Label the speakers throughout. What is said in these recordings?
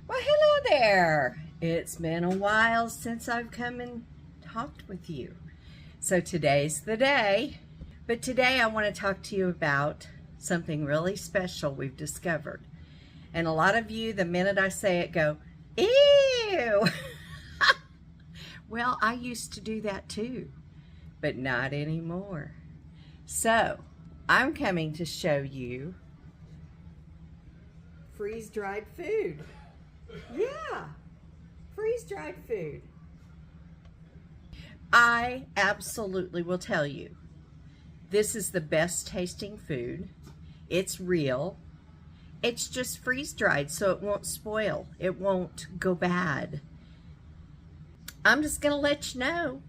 Speaker 1: Well, hello there. It's been a while since I've come and talked with you. So today's the day. But today I want to talk to you about something really special we've discovered. And a lot of you, the minute I say it, go, ew. Well, I used to do that too, but not anymore. So I'm coming to show you freeze-dried food. Yeah, freeze-dried food. I absolutely will tell you, this is the best tasting food. It's real. It's just freeze-dried, so it won't spoil. It won't go bad. I'm just going to let you know,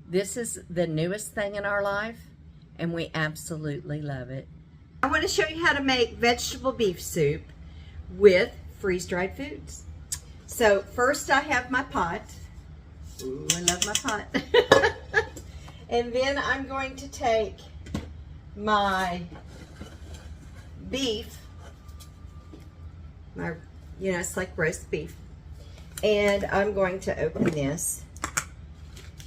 Speaker 1: this is the newest thing in our life, and we absolutely love it. I want to show you how to make vegetable beef soup with freeze-dried foods. So first I have my pot. Ooh, I love my pot. And then I'm going to take my beef, it's like roast beef, and I'm going to open this,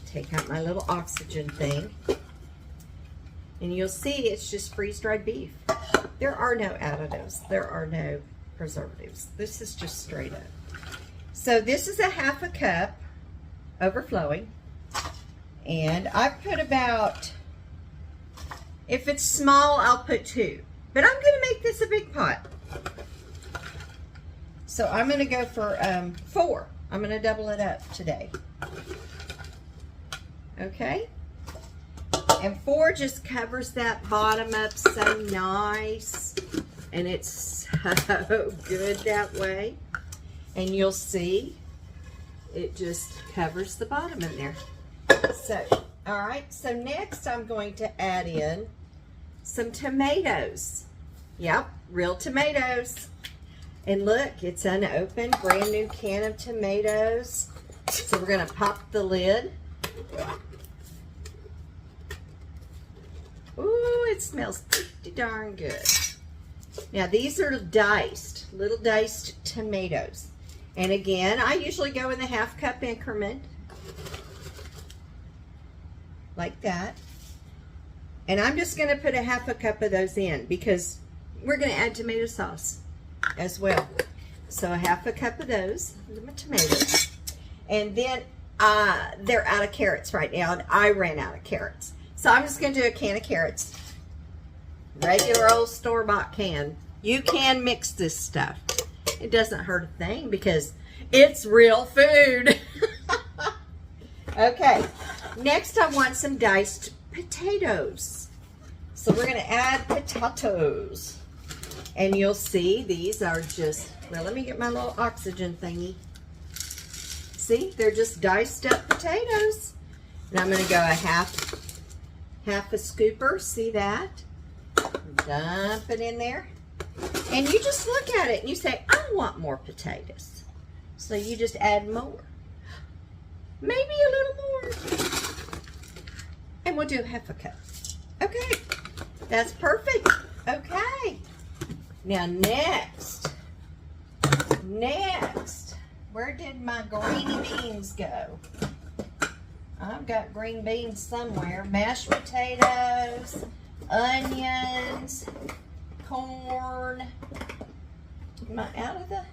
Speaker 1: take out my little oxygen thing, and you'll see it's just freeze-dried beef. There are no additives. There are no preservatives. This is just straight up. So this is a half a cup overflowing, and I put about, if it's small, I'll put 2, but I'm going to make this a big pot. So I'm going to go for 4. I'm going to double it up today. Okay? And 4 just covers that bottom up so nice. And it's so good that way. And you'll see it just covers the bottom in there. So, all right. So next I'm going to add in some tomatoes. Yep, real tomatoes. And look, it's unopened, brand new can of tomatoes. So we're going to pop the lid. Ooh, it smells pretty darn good. Now these are diced, little diced tomatoes. And again, I usually go in the half cup increment. Like that. And I'm just going to put a half a cup of those in because we're going to add tomato sauce as well. So a half a cup of those, my tomatoes. And then they're out of carrots right now, and I ran out of carrots. So I'm just going to do a can of carrots. Regular old store-bought can. You can mix this stuff. It doesn't hurt a thing because it's real food. Okay, next I want some diced potatoes. So we're going to add potatoes. And you'll see these are just, well, let me get my little oxygen thingy. See, they're just diced up potatoes. And I'm going to go a half a scooper, see that? Dump it in there. And you just look at it and you say, I want more potatoes. So you just add more. Maybe a little more. And we'll do half a cup. Okay, that's perfect. Okay. Now next, where did my green beans go? I've got green beans somewhere. Mashed potatoes, onions, corn. Am I out of the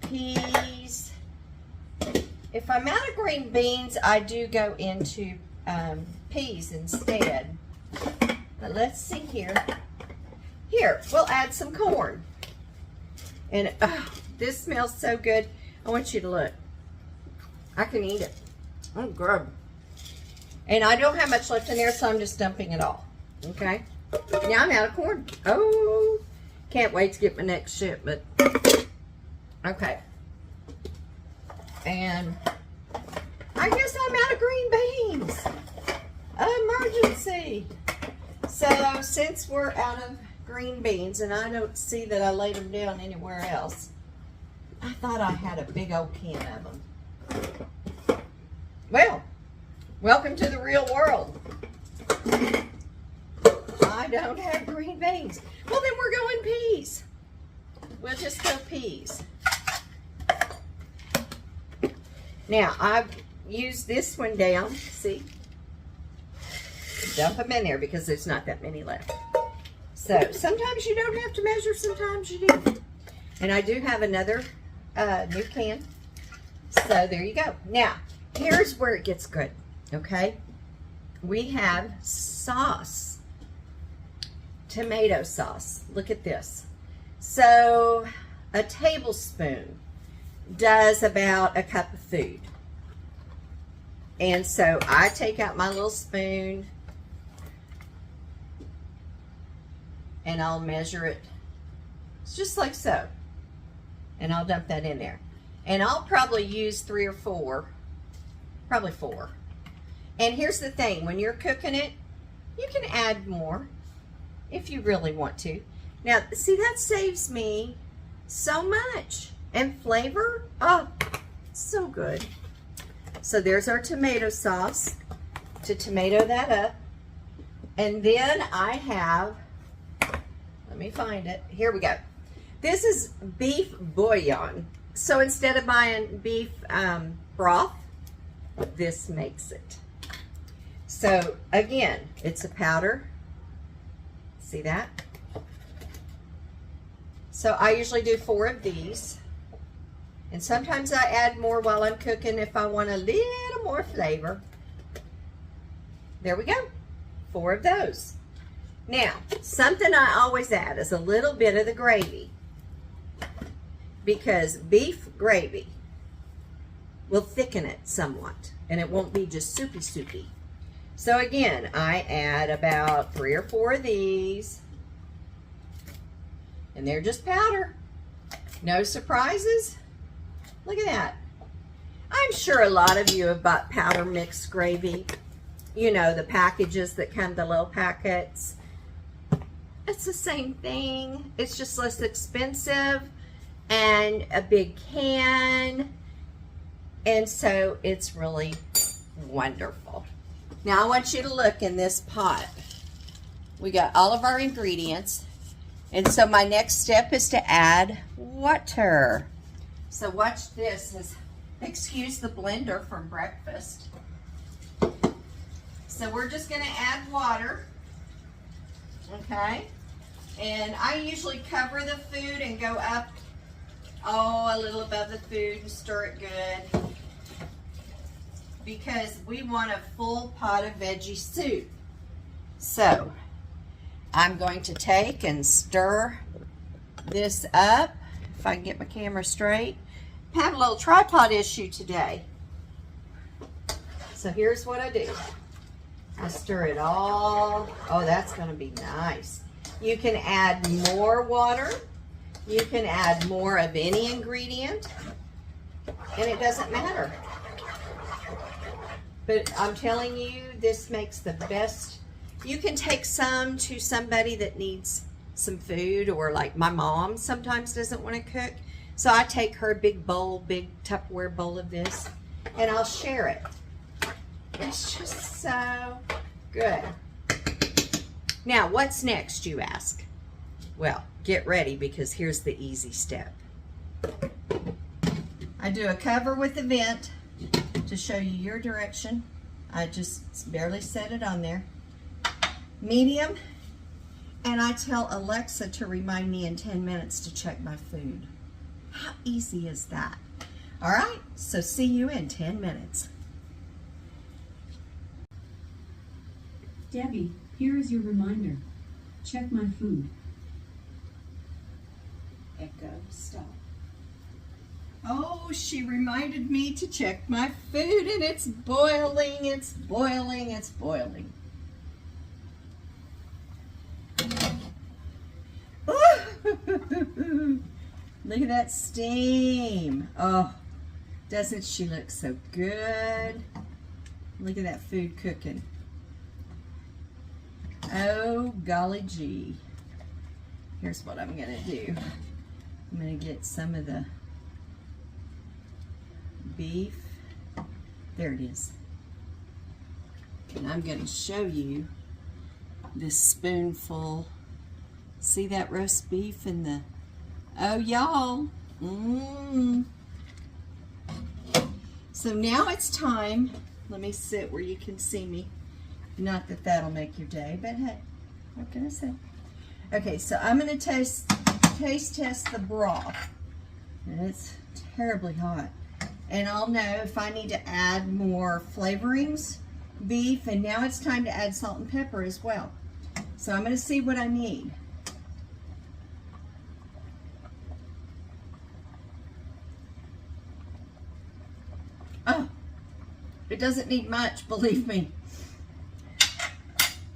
Speaker 1: peas? If I'm out of green beans, I do go into peas instead. But let's see here. Here, we'll add some corn. And this smells so good. I want you to look. I can eat it. Oh, good. And I don't have much left in there, so I'm just dumping it all. Okay? Now I'm out of corn. Oh, can't wait to get my next shipment. Okay. And I guess I'm out of green beans. Emergency. So since we're out of green beans, and I don't see that I laid them down anywhere else, I thought I had a big old can of them. Well, welcome to the real world. I don't have green beans. Well, then we're going peas. We'll just go peas. Now, I've used this one down. See? Dump them in there because there's not that many left. So, sometimes you don't have to measure, sometimes you do. And I do have another new can. So, there you go. Now, here's where it gets good, okay? We have sauce. Tomato sauce. Look at this. So, a tablespoon does about a cup of food. And so I take out my little spoon and I'll measure it. It's just like so. And I'll dump that in there. And I'll probably use 3 or 4, probably 4. And here's the thing, when you're cooking it, you can add more if you really want to. Now, see, that saves me so much. And flavor, oh, so good. So there's our tomato sauce to tomato that up. And then I have, let me find it. Here we go. This is beef bouillon. So instead of buying beef broth, this makes it. So again, it's a powder. See that? So I usually do 4 of these. And sometimes I add more while I'm cooking if I want a little more flavor. There we go. 4 of those. Now, something I always add is a little bit of the gravy. Because beef gravy will thicken it somewhat. And it won't be just soupy. So again, I add about 3 or 4 of these. And they're just powder. No surprises. Look at that. I'm sure a lot of you have bought powder mixed gravy. You know, the packages that come, the little packets. It's the same thing. It's just less expensive and a big can. And so it's really wonderful. Now I want you to look in this pot. We got all of our ingredients. And so my next step is to add water. So watch this. Excuse the blender from breakfast. So we're just going to add water. Okay. And I usually cover the food and go up, a little above the food and stir it good. Because we want a full pot of veggie soup. So I'm going to take and stir this up. If I can get my camera straight. I have a little tripod issue today. So here's what I do. I stir it all. Oh, that's going to be nice. You can add more water. You can add more of any ingredient. And it doesn't matter. But I'm telling you, this makes the best. You can take some to somebody that needs some food, or like my mom sometimes doesn't want to cook. So I take her big bowl, big Tupperware bowl of this, and I'll share it. It's just so good. Now, what's next, you ask? Well, get ready, because here's the easy step. I do a cover with the vent to show you your direction. I just barely set it on there. Medium, and I tell Alexa to remind me in 10 minutes to check my food. How easy is that? All right, so see you in 10 minutes.
Speaker 2: Debbie, here is your reminder. Check my food.
Speaker 1: Echo, stop. Oh, she reminded me to check my food, and it's boiling, it's boiling, it's boiling. Look at that steam. Oh, doesn't she look so good? Look at that food cooking. Oh, golly gee. Here's what I'm going to do. I'm going to get some of the beef. There it is. And I'm going to show you this spoonful. See that roast beef in the, oh y'all. So now it's time. Let me sit where you can see me. Not that that'll make your day, but hey, what can I say? Okay, so I'm going to taste test the broth. And it's terribly hot. And I'll know if I need to add more flavorings, beef, and now it's time to add salt and pepper as well. So I'm going to see what I need. Oh, it doesn't need much, believe me.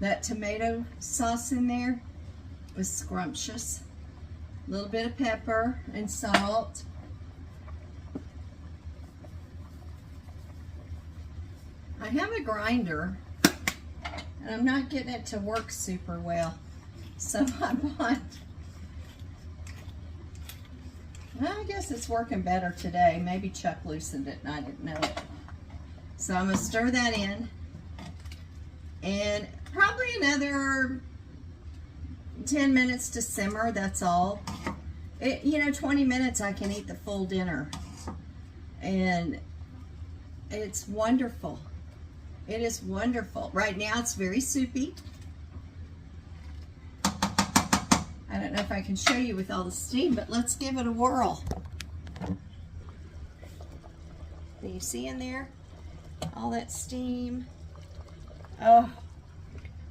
Speaker 1: That tomato sauce in there was scrumptious. A little bit of pepper and salt. I have a grinder, and I'm not getting it to work super well. So I bought, well, I guess it's working better today. Maybe Chuck loosened it and I didn't know it. So I'm going to stir that in. And probably another 10 minutes to simmer, that's all. 20 minutes I can eat the full dinner. And it's wonderful. It is wonderful. Right now it's very soupy. I don't know if I can show you with all the steam, but let's give it a whirl. Do you see in there all that steam? Oh,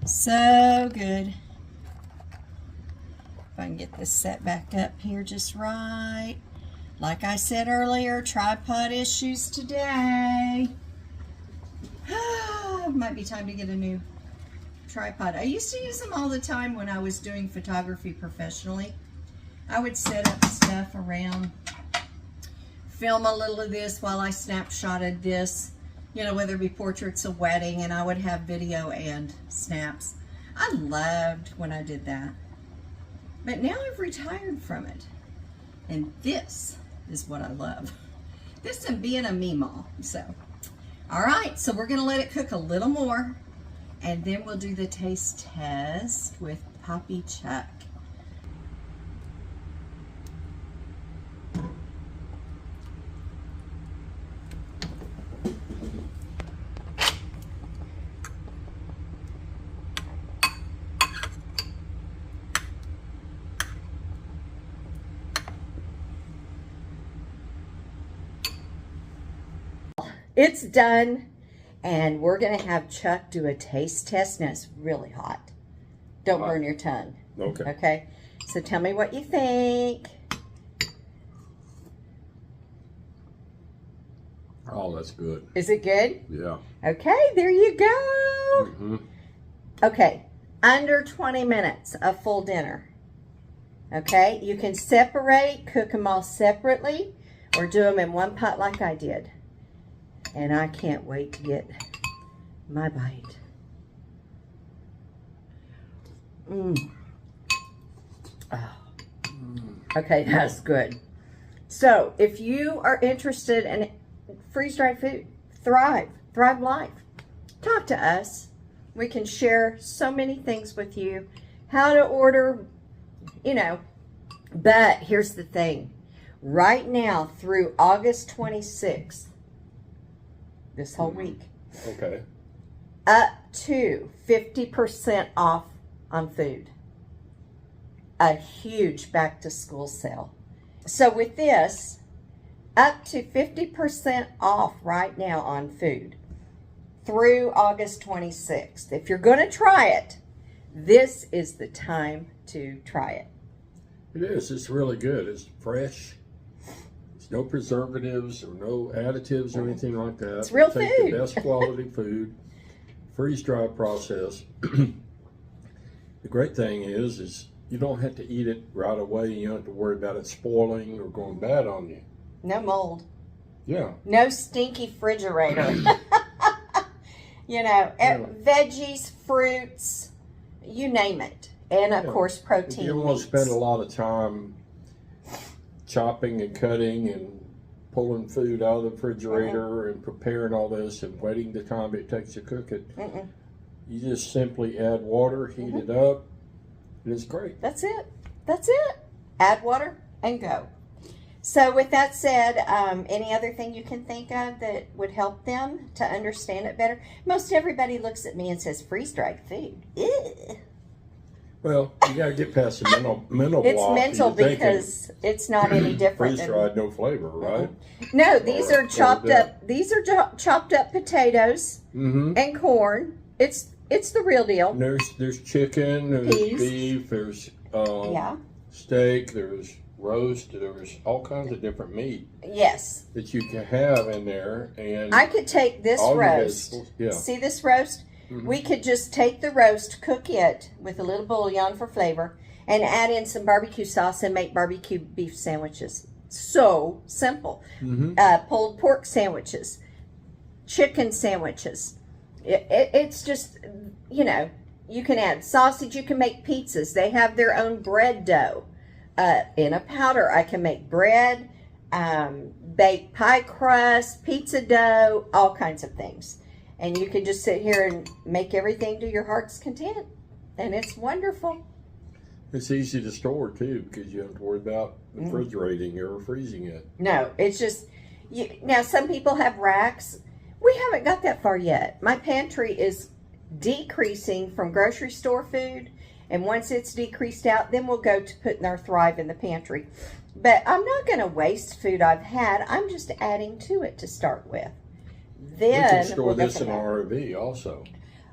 Speaker 1: so good. If I can get this set back up here just right. Like I said earlier, tripod issues today. Might be time to get a new tripod. I used to use them all the time when I was doing photography professionally. I would set up stuff around, film a little of this while I snapshotted this, whether it be portraits, a wedding, and I would have video and snaps. I loved when I did that. But now I've retired from it. And this is what I love. This and being a meemaw. So, all right, so we're going to let it cook a little more. And then we'll do the taste test with Poppy Chuck. It's done, and we're going to have Chuck do a taste test. Now, it's really hot. Don't burn your tongue.
Speaker 3: Okay.
Speaker 1: Okay? So tell me what you think.
Speaker 3: Oh, that's good.
Speaker 1: Is it good?
Speaker 3: Yeah.
Speaker 1: Okay, there you go.
Speaker 3: Mm-hmm.
Speaker 1: Okay, under 20 minutes, a full dinner. Okay, you can separate, cook them all separately, or do them in one pot like I did. And I can't wait to get my bite. Oh. Okay, that's good. So, if you are interested in freeze-dried food, Thrive Life, talk to us. We can share so many things with you. How to order, But here's the thing. Right now, through August 26th, this whole week,
Speaker 3: Okay.
Speaker 1: up to 50% off on food. A huge back to school sale. So with this, up to 50% off right now on food through August 26th. If you're going to try it, this is the time to try it.
Speaker 3: It is. It's really good. It's fresh. There's no preservatives or no additives or anything like that.
Speaker 1: It's real
Speaker 3: Take
Speaker 1: food.
Speaker 3: The best quality food, freeze-dry process. The great thing is you don't have to eat it right away. You don't have to worry about it spoiling or going bad on you.
Speaker 1: No mold.
Speaker 3: Yeah.
Speaker 1: No stinky refrigerator. Veggies, fruits, you name it. And of course, protein.
Speaker 3: If you want to spend a lot of time chopping and cutting and pulling food out of the refrigerator and preparing all this and waiting the time it takes to cook it, you just simply add water, heat it up, and it's great.
Speaker 1: That's it. That's it. Add water and go. So with that said, any other thing you can think of that would help them to understand it better? Most everybody looks at me and says freeze-dried food. Ew.
Speaker 3: Well, you got to get past the mental
Speaker 1: It's
Speaker 3: block.
Speaker 1: mental
Speaker 3: You're thinking,
Speaker 1: because it's not any different.
Speaker 3: freeze-dried, no flavor, right?
Speaker 1: No, these
Speaker 3: Or-
Speaker 1: are chopped
Speaker 3: or
Speaker 1: up. These are chopped up potatoes
Speaker 3: Mm-hmm.
Speaker 1: and corn. It's the real deal.
Speaker 3: And there's chicken, there's
Speaker 1: Peas.
Speaker 3: beef, there's
Speaker 1: Yeah.
Speaker 3: steak, there's roast, there's all kinds of different meat
Speaker 1: Yes.
Speaker 3: that you can have in there. And
Speaker 1: I could take this
Speaker 3: all your
Speaker 1: roast.
Speaker 3: vegetables, yeah.
Speaker 1: See this roast?
Speaker 3: Mhm.
Speaker 1: We could just take the roast, cook it with a little bouillon for flavor, and add in some barbecue sauce and make barbecue beef sandwiches. So simple.
Speaker 3: Mm-hmm.
Speaker 1: Pulled pork sandwiches, chicken sandwiches. It's just, you know, you can add sausage. You can make pizzas. They have their own bread dough in a powder. I can make bread, bake pie crust, pizza dough, all kinds of things. And you can just sit here and make everything to your heart's content. And it's wonderful.
Speaker 3: It's easy to store too because you don't have to worry about refrigerating or freezing it.
Speaker 1: No, it's just, now some people have racks. We haven't got that far yet. My pantry is decreasing from grocery store food. And once it's decreased out, then we'll go to putting our Thrive in the pantry. But I'm not going to waste food I've had. I'm just adding to it to start with. Then
Speaker 3: We can store
Speaker 1: we'll go
Speaker 3: this
Speaker 1: from
Speaker 3: in
Speaker 1: there.
Speaker 3: our RV also.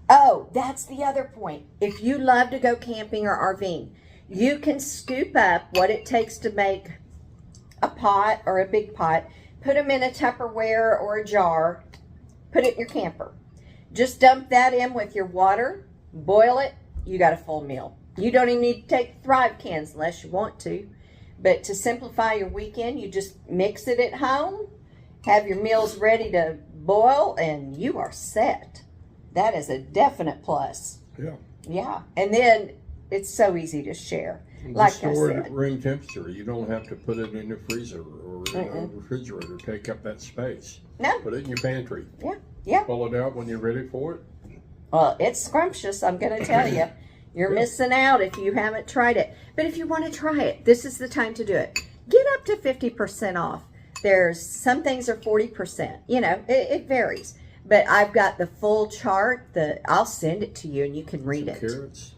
Speaker 1: Oh, that's the other point. If you love to go camping or RVing, you can scoop up what it takes to make a pot or a big pot, put them in a Tupperware or a jar, put it in your camper. Just dump that in with your water, boil it, you got a full meal. You don't even need to take Thrive cans unless you want to. But to simplify your weekend, you just mix it at home, have your meals ready to boil, and you are set. That is a definite plus.
Speaker 3: Yeah.
Speaker 1: Yeah. And then it's so easy to share.
Speaker 3: And
Speaker 1: Like
Speaker 3: just
Speaker 1: I
Speaker 3: store it
Speaker 1: said.
Speaker 3: at room temperature. You don't have to put it in the freezer or in a refrigerator. Take up that space.
Speaker 1: No.
Speaker 3: Put it in your pantry.
Speaker 1: Yeah. Yeah.
Speaker 3: Pull it out when you're ready for it.
Speaker 1: Well, it's scrumptious, I'm going to tell you. You're missing out if you haven't tried it. But if you want to try it, this is the time to do it. Get up to 50% off. There's some things are 40%. You know, it varies. But I've got the full chart. I'll send it to you and you can read it.
Speaker 3: Carrots.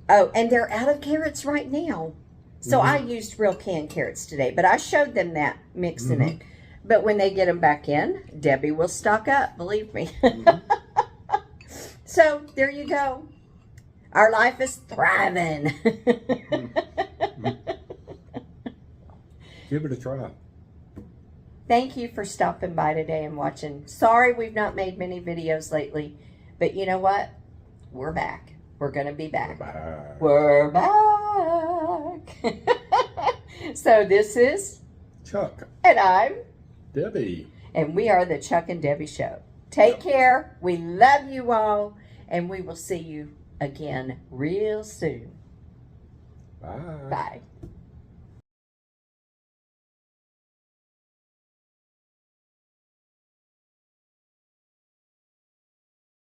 Speaker 1: Oh, and they're out of carrots right now. So I used real canned carrots today, but I showed them that mixing it. But when they get them back in, Debbie will stock up, believe me. So there you go. Our life is thriving.
Speaker 3: Give it a try.
Speaker 1: Thank you for stopping by today and watching. Sorry we've not made many videos lately, but you know what? We're back. We're going to be back.
Speaker 3: Bye.
Speaker 1: We're back. So this is
Speaker 3: Chuck.
Speaker 1: and I'm,
Speaker 3: Debbie.
Speaker 1: and we are the Chuck and Debbie Show. Take care. We love you all, and we will see you again real soon.
Speaker 3: Bye.
Speaker 1: Bye.